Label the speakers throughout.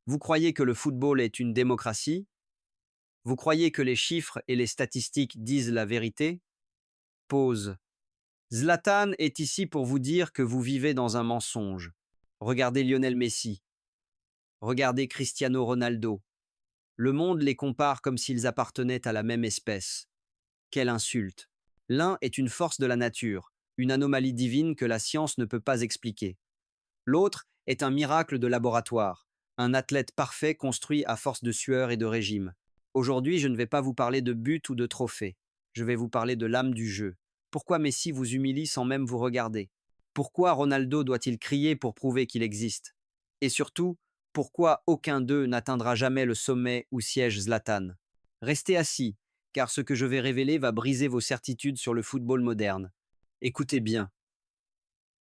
Speaker 1: Vous croyez que le football est une démocratie? Vous croyez que les chiffres et les statistiques disent la vérité? Pause. Zlatan est ici pour vous dire que vous vivez dans un mensonge. Regardez Lionel Messi, regardez Cristiano Ronaldo. Le monde les compare comme s'ils appartenaient à la même espèce. Quelle insulte! L'un est une force de la nature, une anomalie divine que la science ne peut pas expliquer. L'autre est un miracle de laboratoire, un athlète parfait construit à force de sueur et de régime. Aujourd'hui, je ne vais pas vous parler de but ou de trophée. Je vais vous parler de l'âme du jeu. Pourquoi Messi vous humilie sans même vous regarder? Pourquoi Ronaldo doit-il crier pour prouver qu'il existe? Et surtout, pourquoi aucun d'eux n'atteindra jamais le sommet où siège Zlatan? Restez assis, car ce que je vais révéler va briser vos certitudes sur le football moderne. Écoutez bien.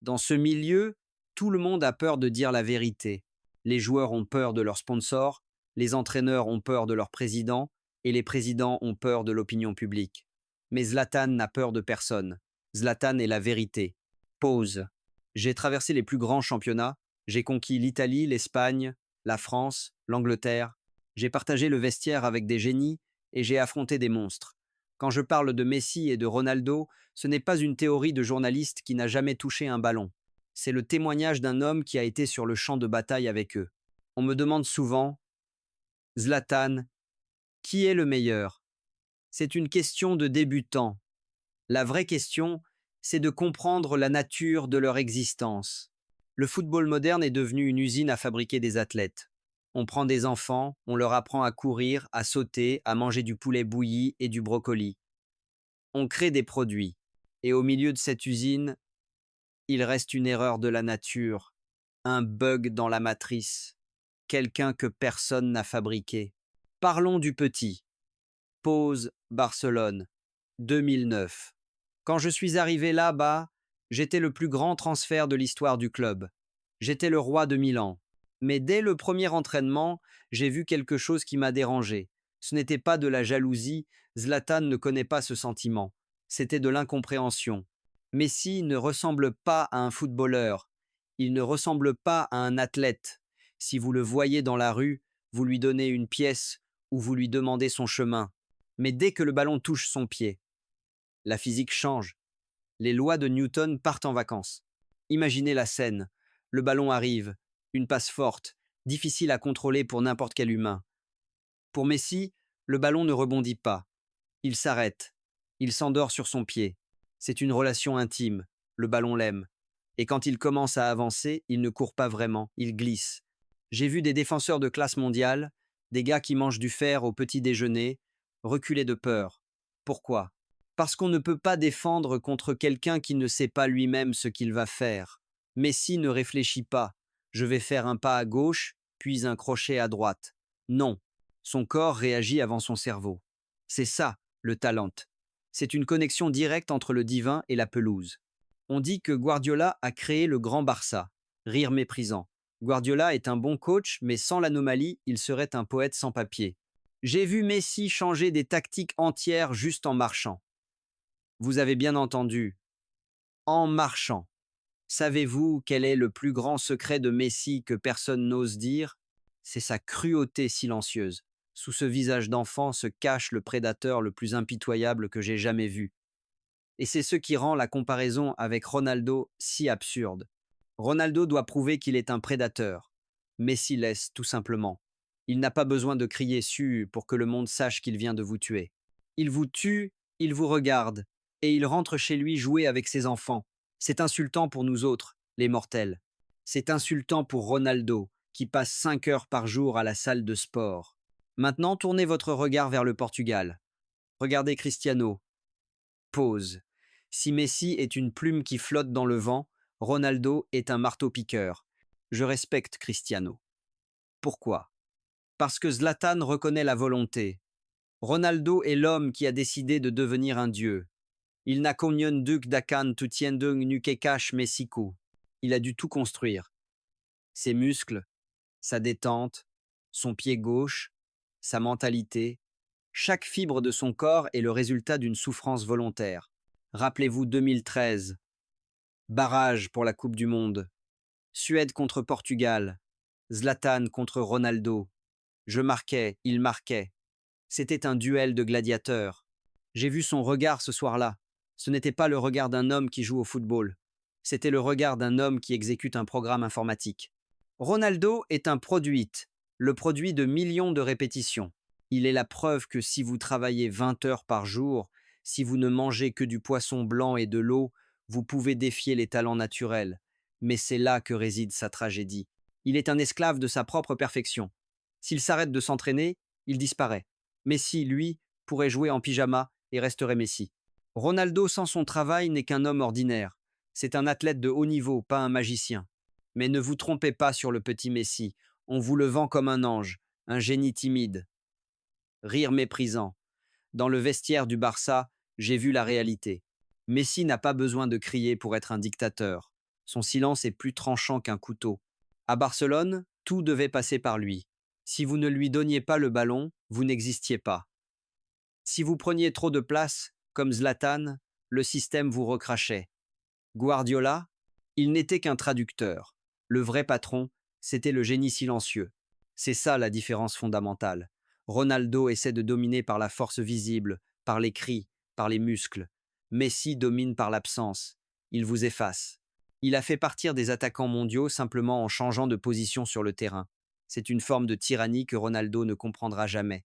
Speaker 1: Dans ce milieu, tout le monde a peur de dire la vérité. Les joueurs ont peur de leurs sponsors, les entraîneurs ont peur de leur président, et les présidents ont peur de l'opinion publique. Mais Zlatan n'a peur de personne. Zlatan est la vérité. Pause. J'ai traversé les plus grands championnats, j'ai conquis l'Italie, l'Espagne, la France, l'Angleterre. J'ai partagé le vestiaire avec des génies et j'ai affronté des monstres. Quand je parle de Messi et de Ronaldo, ce n'est pas une théorie de journaliste qui n'a jamais touché un ballon. C'est le témoignage d'un homme qui a été sur le champ de bataille avec eux. On me demande souvent, Zlatan, qui est le meilleur? C'est une question de débutant. La vraie question, c'est de comprendre la nature de leur existence. Le football moderne est devenu une usine à fabriquer des athlètes. On prend des enfants, on leur apprend à courir, à sauter, à manger du poulet bouilli et du brocoli. On crée des produits. Et au milieu de cette usine, il reste une erreur de la nature, un bug dans la matrice, quelqu'un que personne n'a fabriqué. Parlons du petit. Pause Barcelone, 2009. Quand je suis arrivé là-bas, j'étais le plus grand transfert de l'histoire du club. J'étais le roi de Milan. Mais dès le premier entraînement, j'ai vu quelque chose qui m'a dérangé. Ce n'était pas de la jalousie, Zlatan ne connaît pas ce sentiment. C'était de l'incompréhension. Messi ne ressemble pas à un footballeur. Il ne ressemble pas à un athlète. Si vous le voyez dans la rue, vous lui donnez une pièce ou vous lui demandez son chemin. Mais dès que le ballon touche son pied, la physique change. Les lois de Newton partent en vacances. Imaginez la scène. Le ballon arrive, une passe forte, difficile à contrôler pour n'importe quel humain. Pour Messi, le ballon ne rebondit pas. Il s'arrête. Il s'endort sur son pied. C'est une relation intime. Le ballon l'aime. Et quand il commence à avancer, il ne court pas vraiment, il glisse. J'ai vu des défenseurs de classe mondiale, des gars qui mangent du fer au petit déjeuner, reculer de peur. Pourquoi? Parce qu'on ne peut pas défendre contre quelqu'un qui ne sait pas lui-même ce qu'il va faire. Messi ne réfléchit pas. Je vais faire un pas à gauche, puis un crochet à droite. Non. Son corps réagit avant son cerveau. C'est ça, le talent. C'est une connexion directe entre le divin et la pelouse. On dit que Guardiola a créé le grand Barça. Rire méprisant. Guardiola est un bon coach, mais sans l'anomalie, il serait un poète sans papier. J'ai vu Messi changer des tactiques entières juste en marchant. Vous avez bien entendu, en marchant. Savez-vous quel est le plus grand secret de Messi que personne n'ose dire? C'est sa cruauté silencieuse. Sous ce visage d'enfant se cache le prédateur le plus impitoyable que j'ai jamais vu. Et c'est ce qui rend la comparaison avec Ronaldo si absurde. Ronaldo doit prouver qu'il est un prédateur. Messi laisse, tout simplement. Il n'a pas besoin de crier su pour que le monde sache qu'il vient de vous tuer. Il vous tue, il vous regarde, et il rentre chez lui jouer avec ses enfants. C'est insultant pour nous autres, les mortels. C'est insultant pour Ronaldo, qui passe 5 heures par jour à la salle de sport. Maintenant, tournez votre regard vers le Portugal. Regardez Cristiano. Pause. Si Messi est une plume qui flotte dans le vent, Ronaldo est un marteau-piqueur. Je respecte Cristiano. Pourquoi? Parce que Zlatan reconnaît la volonté. Ronaldo est l'homme qui a décidé de devenir un dieu. Il n'a connu duk dakan tutiendung nukekash Mexico. Il a dû tout construire. Ses muscles, sa détente, son pied gauche, sa mentalité. Chaque fibre de son corps est le résultat d'une souffrance volontaire. Rappelez-vous 2013. Barrage pour la Coupe du Monde. Suède contre Portugal. Zlatan contre Ronaldo. Je marquais, il marquait. C'était un duel de gladiateurs. J'ai vu son regard ce soir-là. Ce n'était pas le regard d'un homme qui joue au football. C'était le regard d'un homme qui exécute un programme informatique. Ronaldo est un produit, le produit de millions de répétitions. Il est la preuve que si vous travaillez 20 heures par jour, si vous ne mangez que du poisson blanc et de l'eau, vous pouvez défier les talents naturels. Mais c'est là que réside sa tragédie. Il est un esclave de sa propre perfection. S'il s'arrête de s'entraîner, il disparaît. Messi, lui, pourrait jouer en pyjama et resterait Messi. Ronaldo sans son travail n'est qu'un homme ordinaire. C'est un athlète de haut niveau, pas un magicien. Mais ne vous trompez pas sur le petit Messi. On vous le vend comme un ange, un génie timide. Rire méprisant. Dans le vestiaire du Barça, j'ai vu la réalité. Messi n'a pas besoin de crier pour être un dictateur. Son silence est plus tranchant qu'un couteau. À Barcelone, tout devait passer par lui. Si vous ne lui donniez pas le ballon, vous n'existiez pas. Si vous preniez trop de place, comme Zlatan, le système vous recrachait. Guardiola, il n'était qu'un traducteur. Le vrai patron, c'était le génie silencieux. C'est ça la différence fondamentale. Ronaldo essaie de dominer par la force visible, par les cris, par les muscles. Messi domine par l'absence. Il vous efface. Il a fait partir des attaquants mondiaux simplement en changeant de position sur le terrain. C'est une forme de tyrannie que Ronaldo ne comprendra jamais.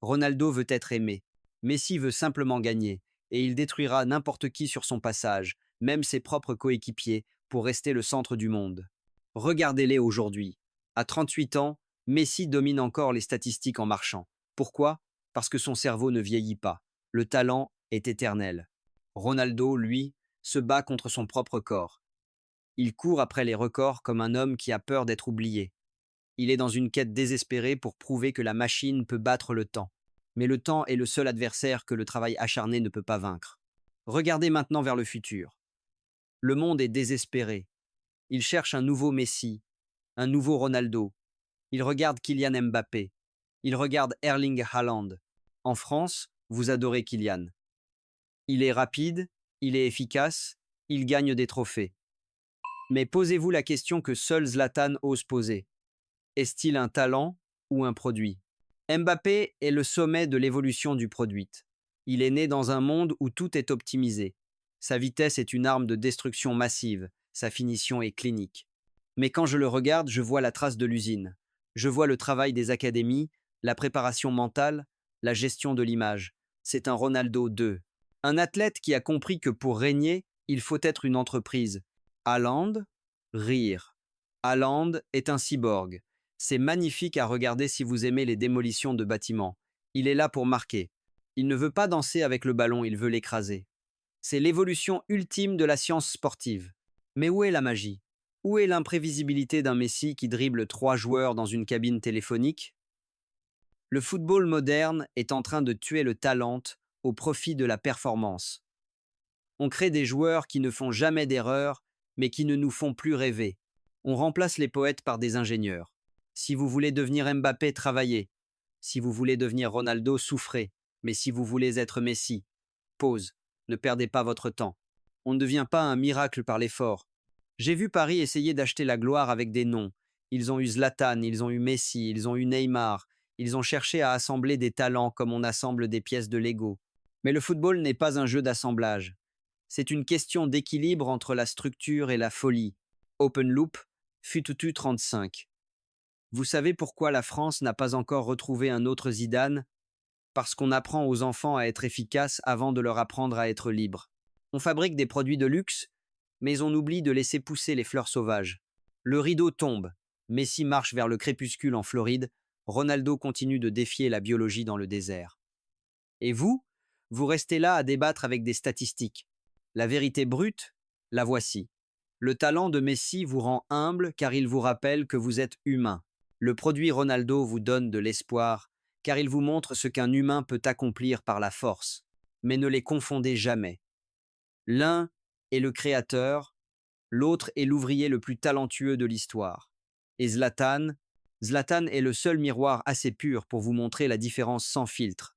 Speaker 1: Ronaldo veut être aimé. Messi veut simplement gagner, et il détruira n'importe qui sur son passage, même ses propres coéquipiers, pour rester le centre du monde. Regardez-les aujourd'hui. À 38 ans, Messi domine encore les statistiques en marchant. Pourquoi? Parce que son cerveau ne vieillit pas. Le talent est éternel. Ronaldo, lui, se bat contre son propre corps. Il court après les records comme un homme qui a peur d'être oublié. Il est dans une quête désespérée pour prouver que la machine peut battre le temps. Mais le temps est le seul adversaire que le travail acharné ne peut pas vaincre. Regardez maintenant vers le futur. Le monde est désespéré. Il cherche un nouveau Messi, un nouveau Ronaldo. Il regarde Kylian Mbappé. Il regarde Erling Haaland. En France, vous adorez Kylian. Il est rapide, il est efficace, il gagne des trophées. Mais posez-vous la question que seul Zlatan ose poser. Est-il un talent ou un produit? Mbappé est le sommet de l'évolution du produit. Il est né dans un monde où tout est optimisé. Sa vitesse est une arme de destruction massive, sa finition est clinique. Mais quand je le regarde, je vois la trace de l'usine. Je vois le travail des académies, la préparation mentale, la gestion de l'image. C'est un Ronaldo 2. Un athlète qui a compris que pour régner, il faut être une entreprise. Haaland, rire. Haaland est un cyborg. C'est magnifique à regarder si vous aimez les démolitions de bâtiments. Il est là pour marquer. Il ne veut pas danser avec le ballon, il veut l'écraser. C'est l'évolution ultime de la science sportive. Mais où est la magie? Où est l'imprévisibilité d'un Messi qui dribble 3 joueurs dans une cabine téléphonique? Le football moderne est en train de tuer le talent au profit de la performance. On crée des joueurs qui ne font jamais d'erreur, mais qui ne nous font plus rêver. On remplace les poètes par des ingénieurs. Si vous voulez devenir Mbappé, travaillez. Si vous voulez devenir Ronaldo, souffrez. Mais si vous voulez être Messi, pause. Ne perdez pas votre temps. On ne devient pas un miracle par l'effort. J'ai vu Paris essayer d'acheter la gloire avec des noms. Ils ont eu Zlatan, ils ont eu Messi, ils ont eu Neymar. Ils ont cherché à assembler des talents comme on assemble des pièces de Lego. Mais le football n'est pas un jeu d'assemblage. C'est une question d'équilibre entre la structure et la folie. Open Loop, Fututu 35. Vous savez pourquoi la France n'a pas encore retrouvé un autre Zidane? Parce qu'on apprend aux enfants à être efficaces avant de leur apprendre à être libres. On fabrique des produits de luxe, mais on oublie de laisser pousser les fleurs sauvages. Le rideau tombe. Messi marche vers le crépuscule en Floride. Ronaldo continue de défier la biologie dans le désert. Et vous? Vous restez là à débattre avec des statistiques. La vérité brute, la voici. Le talent de Messi vous rend humble car il vous rappelle que vous êtes humain. Le produit Ronaldo vous donne de l'espoir car il vous montre ce qu'un humain peut accomplir par la force. Mais ne les confondez jamais. L'un est le créateur, l'autre est l'ouvrier le plus talentueux de l'histoire. Et Zlatan est le seul miroir assez pur pour vous montrer la différence sans filtre.